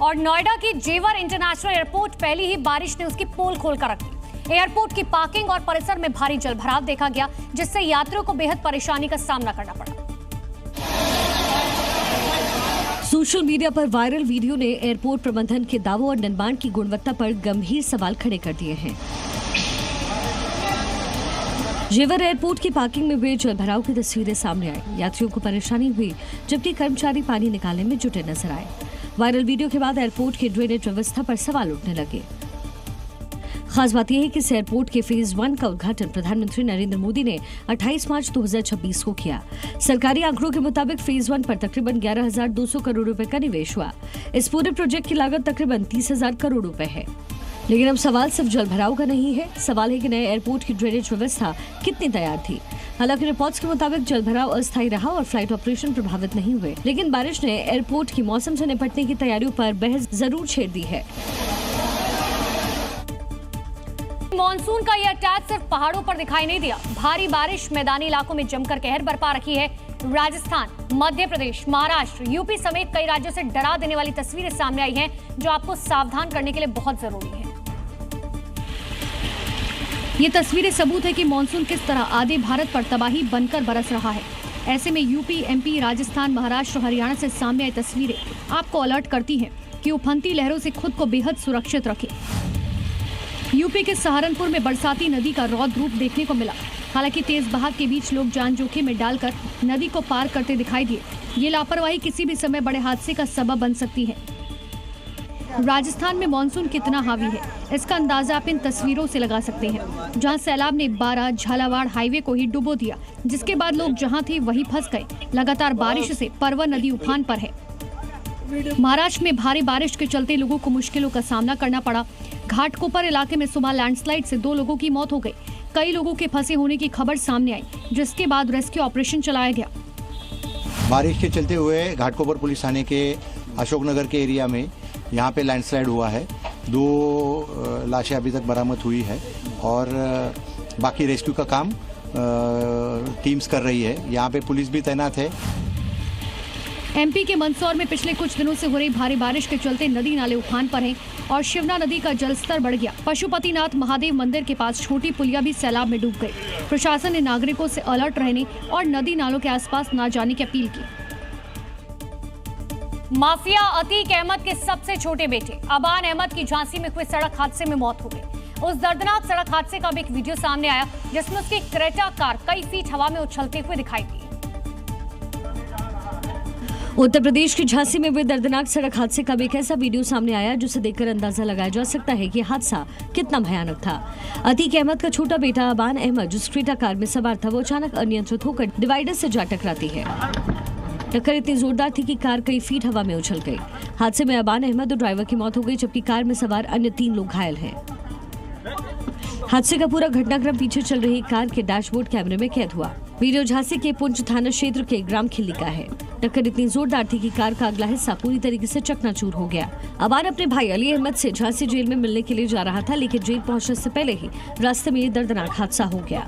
और नोएडा की जेवर इंटरनेशनल एयरपोर्ट पहली ही बारिश ने उसकी पोल खोलकर रख दी। एयरपोर्ट की पार्किंग और परिसर में भारी जलभराव देखा गया, जिससे यात्रियों को बेहद परेशानी का सामना करना पड़ा। सोशल मीडिया पर वायरल वीडियो ने एयरपोर्ट प्रबंधन के दावों और निर्माण की गुणवत्ता पर गंभीर सवाल खड़े कर दिए हैं। जेवर एयरपोर्ट की पार्किंग में हुए जलभराव की तस्वीरें सामने आई। यात्रियों को परेशानी हुई, जबकि कर्मचारी पानी निकालने में जुटे नजर आए। वायरल वीडियो के बाद एयरपोर्ट की ड्रेनेज व्यवस्था पर सवाल उठने लगे। खास बात यह है कि इस एयरपोर्ट के फेज 1 का उद्घाटन प्रधानमंत्री नरेंद्र मोदी ने 28 मार्च 2026 को किया। सरकारी आंकड़ों के मुताबिक फेज 1 पर तकरीबन 11,200 करोड़ रुपए का निवेश हुआ। इस पूरे प्रोजेक्ट की लागत तकरीबन 30,000 करोड़ रुपए है। लेकिन अब सवाल सिर्फ जलभराव का नहीं है, सवाल है कि नए एयरपोर्ट की ड्रेनेज व्यवस्था कितनी तैयार थी। हालांकि रिपोर्ट्स के मुताबिक जलभराव अस्थायी रहा और फ्लाइट ऑपरेशन प्रभावित नहीं हुए, लेकिन बारिश ने एयरपोर्ट की मौसम से निपटने की तैयारियों पर बहस जरूर छेड़ दी है। मॉनसून का यह अटैक सिर्फ पहाड़ों पर दिखाई नहीं दिया। भारी बारिश मैदानी इलाकों में जमकर कहर बरपा रखी है। राजस्थान, मध्य प्रदेश, महाराष्ट्र, यूपी समेत कई राज्यों से डरा देने वाली तस्वीरें सामने आई हैं, जो आपको सावधान करने के लिए बहुत जरूरी है। ये तस्वीरें सबूत है कि मॉनसून किस तरह आधे भारत पर तबाही बनकर बरस रहा है। ऐसे में यूपी, एमपी, राजस्थान, महाराष्ट्र, हरियाणा से सामने आई तस्वीरें आपको अलर्ट करती हैं कि उफनती लहरों से खुद को बेहद सुरक्षित रखें। यूपी के सहारनपुर में बरसाती नदी का रौद्र रूप देखने को मिला। हालांकि तेज बहाव के बीच लोग जान जोखिम में डालकर नदी को पार करते दिखाई दिए। ये लापरवाही किसी भी समय बड़े हादसे का सबब बन सकती है। राजस्थान में मानसून कितना हावी है, इसका अंदाजा आप इन तस्वीरों से लगा सकते हैं, जहां सैलाब ने बारा झालावाड़ हाईवे को ही डुबो दिया, जिसके बाद लोग जहां थे वहीं फंस गए। लगातार बारिश से परवा नदी उफान पर है। महाराष्ट्र में भारी बारिश के चलते लोगों को मुश्किलों का सामना करना पड़ा। घाटकोपर इलाके में सुबह लैंडस्लाइड से 2 लोगों की मौत हो गई। कई लोगों के फंसे होने की खबर सामने आई, जिसके बाद रेस्क्यू ऑपरेशन चलाया गया। बारिश के चलते हुए घाटकोपर पुलिस थाने के अशोकनगर के एरिया में यहाँ पे लैंडस्लाइड हुआ है। 2 लाशें अभी तक बरामद हुई है और बाकी रेस्क्यू का काम टीम्स कर रही है। यहाँ पे पुलिस भी तैनात है। एमपी के मंदसौर में पिछले कुछ दिनों से हो रही भारी बारिश के चलते नदी नाले उफान पर हैं और शिवना नदी का जलस्तर बढ़ गया। पशुपतिनाथ महादेव मंदिर के पास छोटी पुलिया भी सैलाब में डूब गई। प्रशासन ने नागरिकों से अलर्ट रहने और नदी नालों के आसपास न जाने की अपील की। माफिया अतीक अहमद के सबसे छोटे बेटे अबान अहमद की झांसी में हुए सड़क हादसे में मौत हो गई। उस दर्दनाक सड़क हादसे का भी एक वीडियो सामने आया, जिसमें उसकी क्रेटा कार कई फीट हवा में उछलते हुए दिखाई दी। उत्तर प्रदेश की झांसी में हुए दर्दनाक सड़क हादसे का भी एक ऐसा वीडियो सामने आया, जिसे देखकर अंदाजा लगाया जा सकता है कि हादसा कितना भयानक था। अतीक अहमद का छोटा बेटा अबान अहमद, जो क्रेटा कार में सवार था, वो अचानक अनियंत्रित होकर डिवाइडर से जा टकराती है। टक्कर इतनी जोरदार थी कि कार कई फीट हवा में उछल गई। हादसे में अबान अहमद और ड्राइवर की मौत हो गई, जबकि कार में सवार अन्य 3 लोग घायल हैं। हादसे का पूरा घटनाक्रम पीछे चल रही कार के डैशबोर्ड कैमरे में कैद हुआ। वीडियो झांसी के पुंछ थाना क्षेत्र के ग्राम खिल्ली का है। टक्कर इतनी जोरदार थी कि कार का अगला हिस्सा पूरी तरीके से चकनाचूर हो गया। अबान अपने भाई अली अहमद से झांसी जेल में मिलने के लिए जा रहा था, लेकिन जेल पहुंचने से पहले ही रास्ते में ये दर्दनाक हादसा हो गया।